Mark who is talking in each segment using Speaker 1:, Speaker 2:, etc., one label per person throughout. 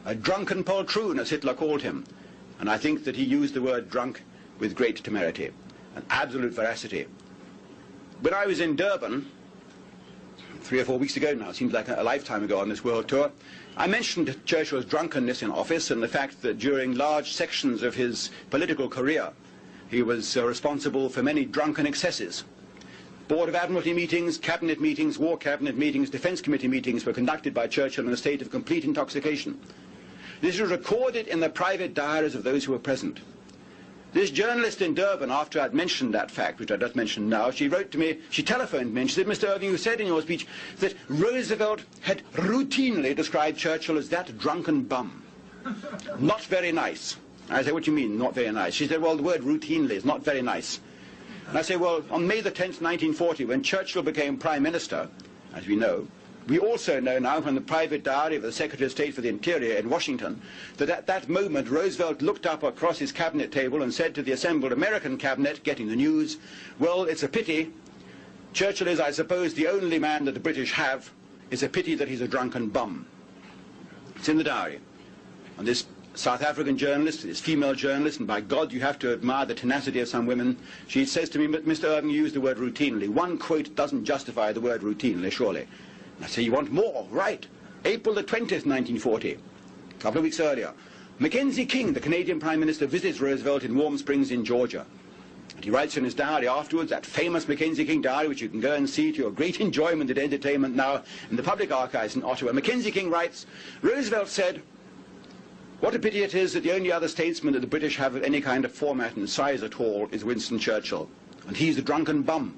Speaker 1: a drunken poltroon, as Hitler called him. And I think that he used the word drunk with great temerity and absolute veracity. When I was in Durban, 3 or 4 weeks ago now, seems like a lifetime ago on this world tour, I mentioned Churchill's drunkenness in office and the fact that during large sections of his political career he was responsible for many drunken excesses. Board of Admiralty meetings, cabinet meetings, war cabinet meetings, defence committee meetings were conducted by Churchill in a state of complete intoxication. This was recorded in the private diaries of those who were present. This journalist in Durban, after I'd mentioned that fact, which I just mentioned now, she wrote to me, she telephoned me, and she said, Mr. Irving, you said in your speech that Roosevelt had routinely described Churchill as that drunken bum. Not very nice. I said, what do you mean, not very nice? She said, well, the word routinely is not very nice. And I said, well, on May the 10th, 1940, when Churchill became Prime Minister, as we know, we also know now from the private diary of the Secretary of State for the Interior in Washington that at that moment Roosevelt looked up across his cabinet table and said to the assembled American cabinet, getting the news, well, it's a pity. Churchill is, I suppose, the only man that the British have. It's a pity that he's a drunken bum. It's in the diary. And this South African journalist, this female journalist, and by God, you have to admire the tenacity of some women. She says to me, Mr. Irving, you used the word routinely. One quote doesn't justify the word routinely, surely. I say, you want more? Right. April the 20th, 1940, a couple of weeks earlier, Mackenzie King, the Canadian Prime Minister, visits Roosevelt in Warm Springs in Georgia. And he writes in his diary afterwards, that famous Mackenzie King diary, which you can go and see to your great enjoyment and entertainment now in the public archives in Ottawa. Mackenzie King writes, Roosevelt said, what a pity it is that the only other statesman that the British have of any kind of format and size at all is Winston Churchill. And he's a drunken bum.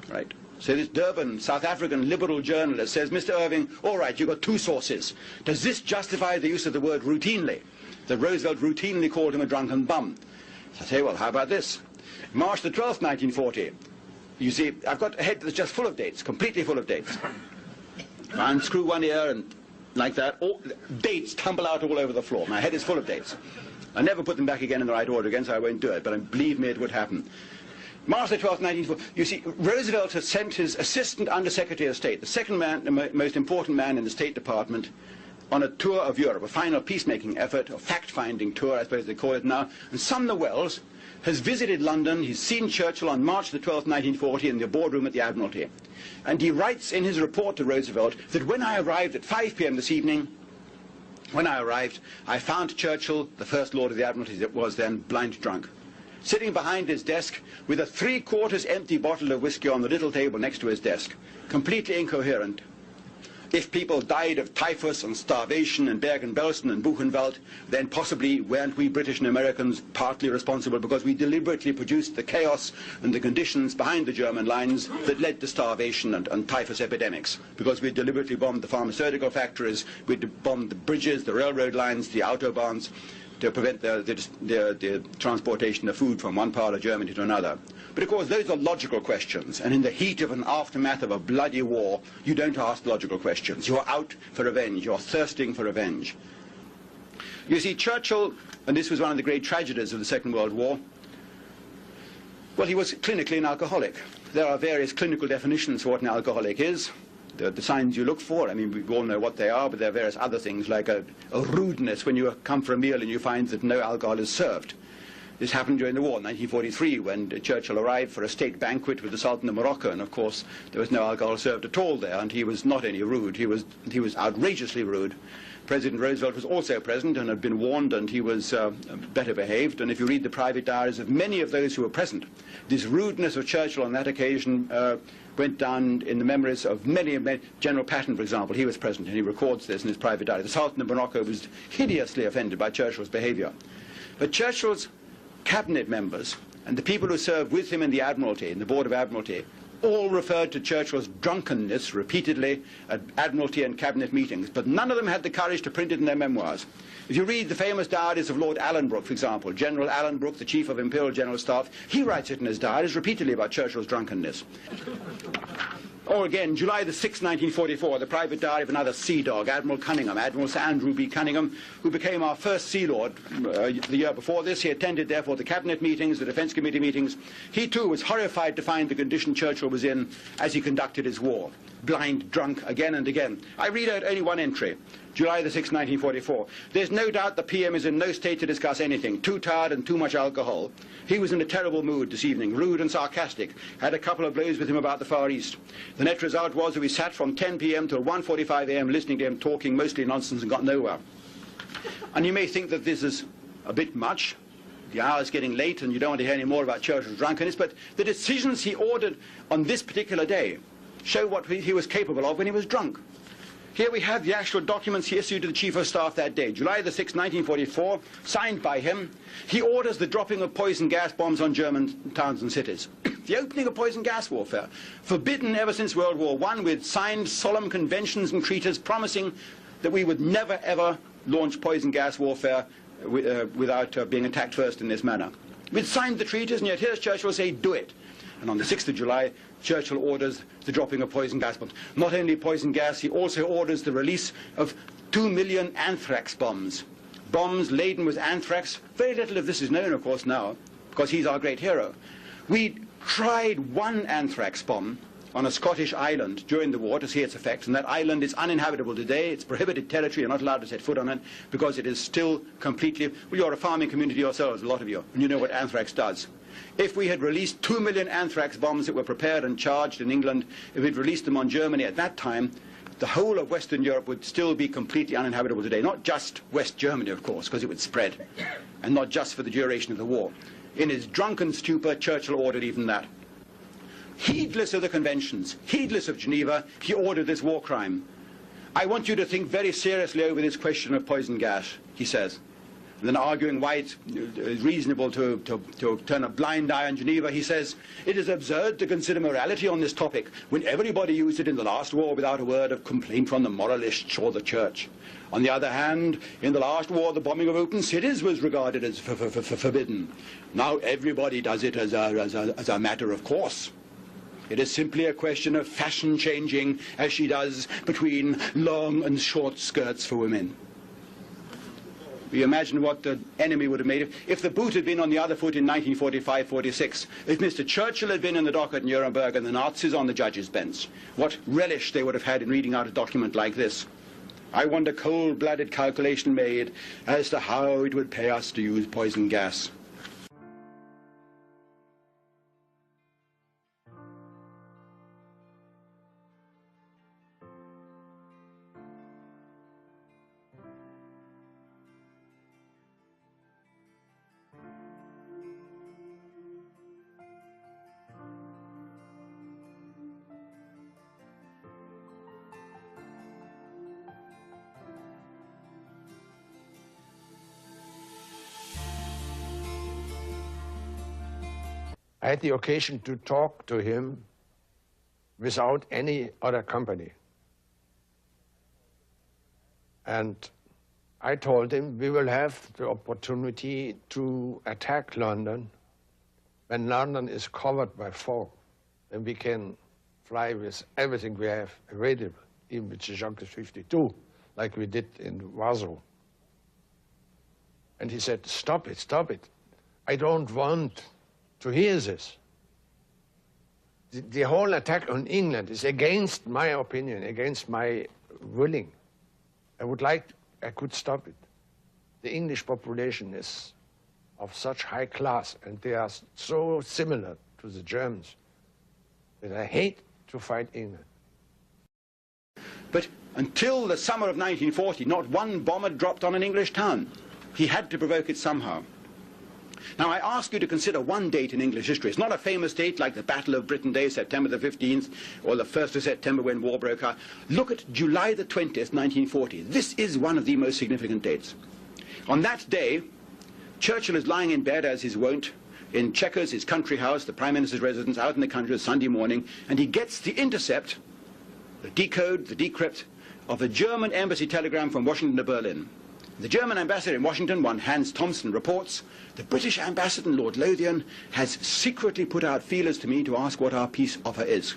Speaker 1: Right. So this Durban, South African liberal journalist says, Mr. Irving, all right, you've got two sources. Does this justify the use of the word routinely? That Roosevelt routinely called him a drunken bum. So I say, well, how about this? March the 12th, 1940. You see, I've got a head that's just full of dates, completely full of dates. I unscrew one ear and like that, all, dates tumble out all over the floor. My head is full of dates. I never put them back again in the right order again, so I won't do it, but believe me, it would happen. March the 12th, 1940, you see, Roosevelt has sent his assistant under-secretary of state, the second man, the most important man in the State Department, on a tour of Europe, a final peacemaking effort, a fact-finding tour, I suppose they call it now, and Sumner Welles has visited London. He's seen Churchill on March the 12th, 1940, in the boardroom at the Admiralty. And he writes in his report to Roosevelt that when I arrived at 5 p.m. this evening, when I arrived, I found Churchill, the First Lord of the Admiralty that was then, blind drunk, sitting behind his desk with a 3/4 empty bottle of whiskey on the little table next to his desk, completely incoherent. If people died of typhus and starvation in Bergen-Belsen and Buchenwald, then possibly weren't we British and Americans partly responsible because we deliberately produced the chaos and the conditions behind the German lines that led to starvation and typhus epidemics, because we deliberately bombed the pharmaceutical factories, we bombed the bridges, the railroad lines, the autobahns, to prevent the transportation of food from one part of Germany to another. But of course those are logical questions, and in the heat of an aftermath of a bloody war, you don't ask logical questions. You're out for revenge, you're thirsting for revenge. You see, Churchill, and this was one of the great tragedies of the Second World War, well, he was clinically an alcoholic. There are various clinical definitions for what an alcoholic is. The signs you look for, I mean, we all know what they are, but there are various other things, like a rudeness when you come for a meal and you find that no alcohol is served. This happened during the war, 1943, when Churchill arrived for a state banquet with the Sultan of Morocco, and of course there was no alcohol served at all there, and he was not only rude, he was outrageously rude. President Roosevelt was also present and had been warned, and he was better behaved. And if you read the private diaries of many of those who were present, this rudeness of Churchill on that occasion went down in the memories of many. General Patton, for example, he was present, and he records this in his private diary. The Sultan of Morocco was hideously offended by Churchill's behavior. But Churchill's cabinet members and the people who served with him in the Admiralty, in the Board of Admiralty, all referred to Churchill's drunkenness repeatedly at Admiralty and cabinet meetings, but none of them had the courage to print it in their memoirs. If you read the famous diaries of Lord Allenbrook, for example, General Allenbrook, the Chief of Imperial General Staff, he writes it in his diaries repeatedly about Churchill's drunkenness. Or again, July the 6th, 1944, the private diary of another sea dog, Admiral Cunningham, Admiral Sir Andrew B. Cunningham, who became our first Sea Lord the year before this. He attended, therefore, the cabinet meetings, the defence committee meetings. He, too, was horrified to find the condition Churchill was in as he conducted his war. Blind, drunk, again and again. I read out only one entry. July the 6th, 1944. There's no doubt the PM is in no state to discuss anything. Too tired and too much alcohol. He was in a terrible mood this evening, rude and sarcastic. Had a couple of blows with him about the Far East. The net result was that we sat from 10 p.m. till 1:45 a.m. listening to him talking mostly nonsense and got nowhere. And you may think that this is a bit much. The hour's getting late and you don't want to hear any more about Churchill's drunkenness, but the decisions he ordered on this particular day show what he was capable of when he was drunk. Here we have the actual documents he issued to the Chief of Staff that day. July the 6th, 1944, signed by him. He orders the dropping of poison gas bombs on German towns and cities. The opening of poison gas warfare, forbidden ever since World War I, with signed solemn conventions and treaties promising that we would never ever launch poison gas warfare without being attacked first in this manner. We'd signed the treaties, and yet here's Churchill say, do it. And on the 6th of July, Churchill orders the dropping of poison gas bombs. Not only poison gas, he also orders the release of 2 million anthrax bombs. Bombs laden with anthrax. Very little of this is known, of course, now, because he's our great hero. We tried one anthrax bomb on a Scottish island during the war to see its effects, and that island is uninhabitable today. It's prohibited territory. You're not allowed to set foot on it because it is still completely... Well, you're a farming community yourselves, a lot of you, and you know what anthrax does. If we had released 2 million anthrax bombs that were prepared and charged in England, if we'd released them on Germany at that time, the whole of Western Europe would still be completely uninhabitable today. Not just West Germany, of course, because it would spread, and not just for the duration of the war. In his drunken stupor, Churchill ordered even that. Heedless of the conventions, heedless of Geneva, he ordered this war crime. I want you to think very seriously over this question of poison gas, he says. And then arguing why it's reasonable to turn a blind eye on Geneva, he says, it is absurd to consider morality on this topic when everybody used it in the last war without a word of complaint from the moralists or the church. On the other hand, in the last war, the bombing of open cities was regarded as forbidden. Now everybody does it as a matter of course. It is simply a question of fashion changing, as she does between long and short skirts for women. You imagine what the enemy would have made if the boot had been on the other foot in 1945-46, if Mr. Churchill had been in the dock at Nuremberg and the Nazis on the judge's bench. What relish they would have had in reading out a document like this. I want a cold-blooded calculation made as to how it would pay us to use poison gas.
Speaker 2: I had the occasion to talk to him without any other company. And I told him we will have the opportunity to attack London when London is covered by fog. Then we can fly with everything we have available, even with the Junkers 52, like we did in Warsaw. And he said, stop it, stop it. I don't want to hear this. The whole attack on England is against my opinion, against my willing. I could stop it. The English population is of such high class, and they are so similar to the Germans that I hate to fight England.
Speaker 1: But until the summer of 1940, not one bomb had dropped on an English town. He had to provoke it somehow. Now, I ask you to consider one date in English history. It's not a famous date like the Battle of Britain Day, September the 15th, or the 1st of September when war broke out. Look at July the 20th, 1940. This is one of the most significant dates. On that day, Churchill is lying in bed, as is wont, in Chequers, his country house, the Prime Minister's residence, out in the country, Sunday morning, and he gets the intercept, the decode, the decrypt, of a German embassy telegram from Washington to Berlin. The German ambassador in Washington, one Hans Thomson, reports, the British ambassador, Lord Lothian, has secretly put out feelers to me to ask what our peace offer is.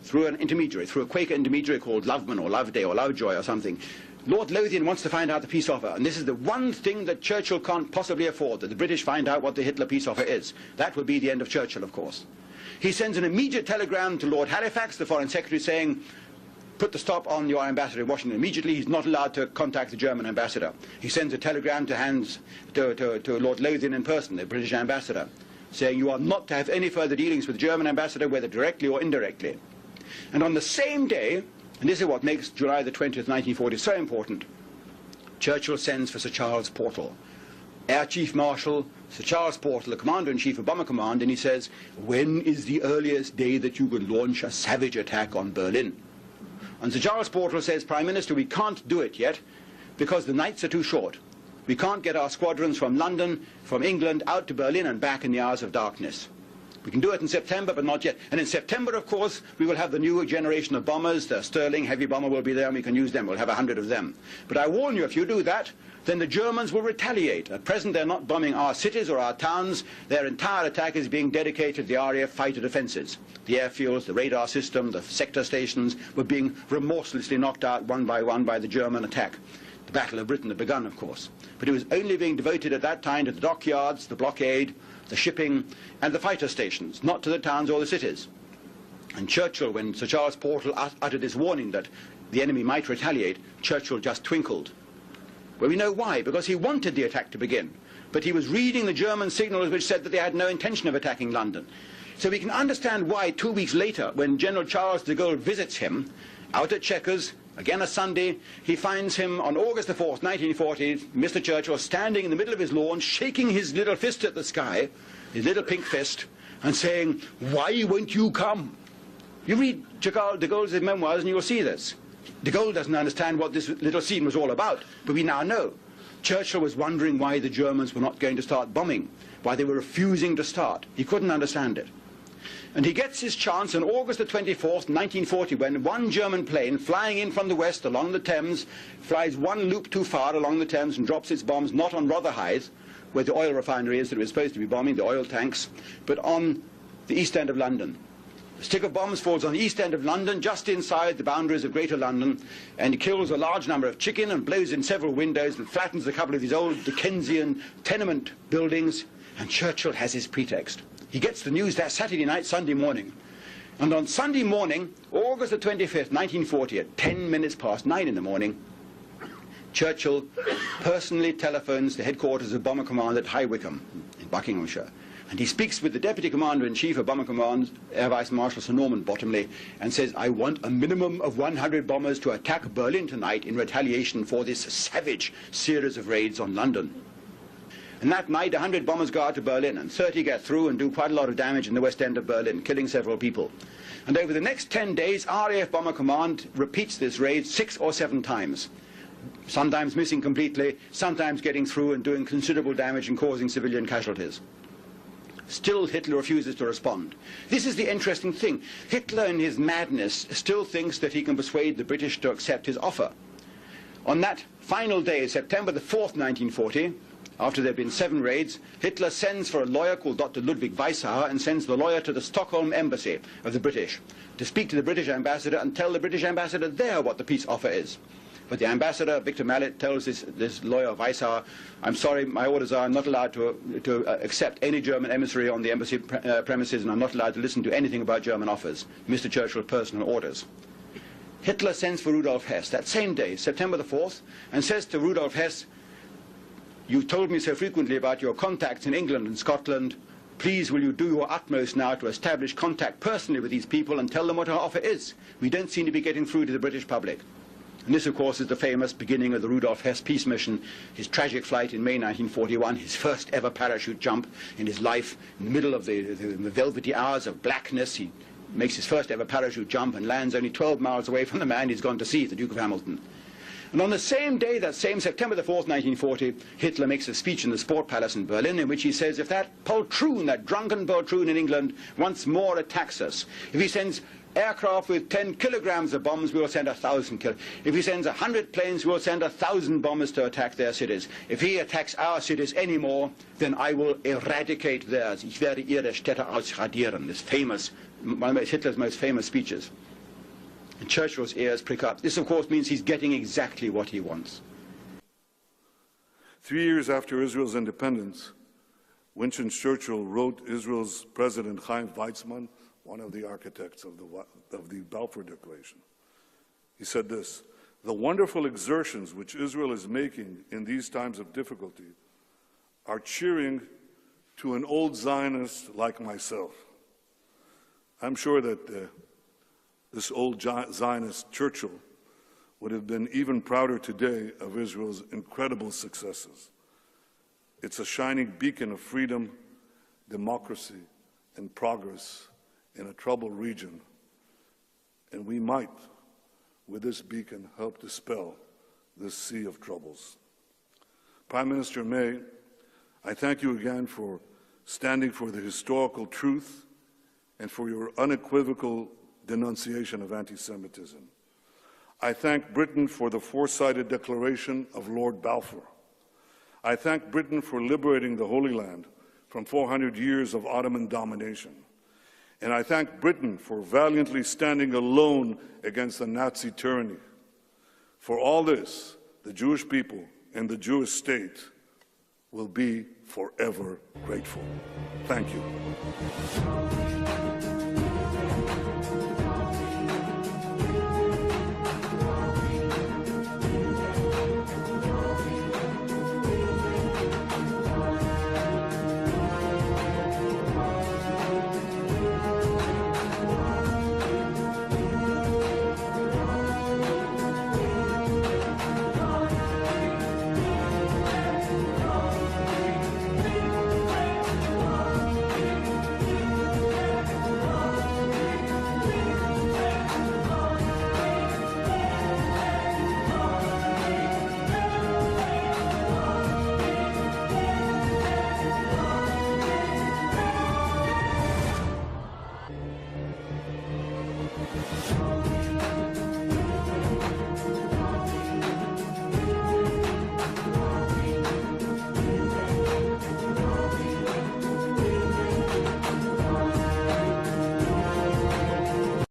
Speaker 1: Through an intermediary, through a Quaker intermediary called Loveman or Loveday or Lovejoy or something. Lord Lothian wants to find out the peace offer, and this is the one thing that Churchill can't possibly afford, that the British find out what the Hitler peace offer is. That would be the end of Churchill, of course. He sends an immediate telegram to Lord Halifax, the Foreign Secretary, saying, put the stop on your ambassador in Washington immediately. He's not allowed to contact the German ambassador. He sends a telegram to Lord Lothian in person, the British ambassador, saying you are not to have any further dealings with the German ambassador, whether directly or indirectly. And on the same day, and this is what makes July the 20th, 1940 so important, Churchill sends for Sir Charles Portal, Air Chief Marshal Sir Charles Portal, the Commander-in-Chief of Bomber Command, and he says, when is the earliest day that you can launch a savage attack on Berlin? And Sir Charles Portal says, Prime Minister, we can't do it yet because the nights are too short. We can't get our squadrons from London, from England, out to Berlin and back in the hours of darkness. We can do it in September, but not yet. And in September, of course, we will have the new generation of bombers. The Sterling heavy bomber will be there, and we can use them. We'll have 100 of them. But I warn you, if you do that, then the Germans will retaliate. At present, they're not bombing our cities or our towns. Their entire attack is being dedicated to the RAF fighter defences. The airfields, the radar system, the sector stations were being remorselessly knocked out one by the German attack. The Battle of Britain had begun, of course. But it was only being devoted at that time to the dockyards, the blockade, the shipping, and the fighter stations, not to the towns or the cities. And Churchill, when Sir Charles Portal uttered his warning that the enemy might retaliate, Churchill just twinkled. Well, we know why, because he wanted the attack to begin, but he was reading the German signals which said that they had no intention of attacking London. So we can understand why 2 weeks later, when General Charles de Gaulle visits him, out at Chequers, again a Sunday, he finds him on August the 4th, 1940, Mr. Churchill standing in the middle of his lawn, shaking his little fist at the sky, his little pink fist, and saying, why won't you come? You read de Gaulle's memoirs and you will see this. De Gaulle doesn't understand what this little scene was all about, but we now know. Churchill was wondering why the Germans were not going to start bombing, why they were refusing to start. He couldn't understand it. And he gets his chance on August the 24th, 1940, when one German plane flying in from the west along the Thames flies one loop too far along the Thames and drops its bombs not on Rotherhithe, where the oil refinery is that it was supposed to be bombing, the oil tanks, but on the east end of London. A stick of bombs falls on the east end of London, just inside the boundaries of Greater London, and it kills a large number of chicken and blows in several windows and flattens a couple of these old Dickensian tenement buildings, and Churchill has his pretext. He gets the news that Saturday night, Sunday morning. And on Sunday morning, August the 25th, 1940, at 10 minutes past 9 in the morning, Churchill personally telephones the headquarters of Bomber Command at High Wycombe in Buckinghamshire. And he speaks with the Deputy Commander-in-Chief of Bomber Command, Air Vice Marshal Sir Norman Bottomley, and says, I want a minimum of 100 bombers to attack Berlin tonight in retaliation for this savage series of raids on London. And that night, 100 bombers go out to Berlin, and 30 get through and do quite a lot of damage in the west end of Berlin, killing several people. And over the next 10 days, RAF Bomber Command repeats this raid 6 or 7 times, sometimes missing completely, sometimes getting through and doing considerable damage and causing civilian casualties. Still, Hitler refuses to respond. This is the interesting thing. Hitler, in his madness, still thinks that he can persuade the British to accept his offer. On that final day, September the 4th, 1940, after there have been 7 raids, Hitler sends for a lawyer called Dr. Ludwig Weishauer and sends the lawyer to the Stockholm embassy of the British to speak to the British ambassador and tell the British ambassador there what the peace offer is. But the ambassador, Victor Mallet, tells this lawyer Weishauer, I'm sorry, my orders are I'm not allowed to accept any German emissary on the embassy premises, and I'm not allowed to listen to anything about German offers. Mr. Churchill's personal orders. Hitler sends for Rudolf Hess that same day, September the 4th, and says to Rudolf Hess, you told me so frequently about your contacts in England and Scotland. Please, will you do your utmost now to establish contact personally with these people and tell them what our offer is? We don't seem to be getting through to the British public. And this, of course, is the famous beginning of the Rudolf Hess peace mission, his tragic flight in May 1941, his first ever parachute jump in his life. In the middle of the velvety hours of blackness, he makes his first ever parachute jump and lands only 12 miles away from the man he's gone to see, the Duke of Hamilton. And on the same day, that same September the 4th, 1940, Hitler makes a speech in the Sport Palace in Berlin in which he says, if that poltroon, that drunken poltroon in England, once more attacks us, if he sends aircraft with 10 kilograms of bombs, we will send 1,000 kilograms. If he sends 100 planes, we will send 1,000 bombers to attack their cities. If he attacks our cities anymore, then I will eradicate theirs. Ich werde ihre Städte ausradieren. This famous, one of Hitler's most famous speeches. And Churchill's ears prick up. This, of course, means he's getting exactly what he wants.
Speaker 3: 3 years after Israel's independence, Winston Churchill wrote Israel's President Chaim Weizmann, one of the architects of the Balfour Declaration. He said this: "The wonderful exertions which Israel is making in these times of difficulty are cheering to an old Zionist like myself." I'm sure that this old Zionist Churchill would have been even prouder today of Israel's incredible successes. It's a shining beacon of freedom, democracy, and progress in a troubled region. And we might, with this beacon, help dispel this sea of troubles. Prime Minister May, I thank you again for standing for the historical truth and for your unequivocal denunciation of anti-Semitism. I thank Britain for the foresighted declaration of Lord Balfour. I thank Britain for liberating the Holy Land from 400 years of Ottoman domination. And I thank Britain for valiantly standing alone against the Nazi tyranny. For all this, the Jewish people and the Jewish state will be forever grateful. Thank you.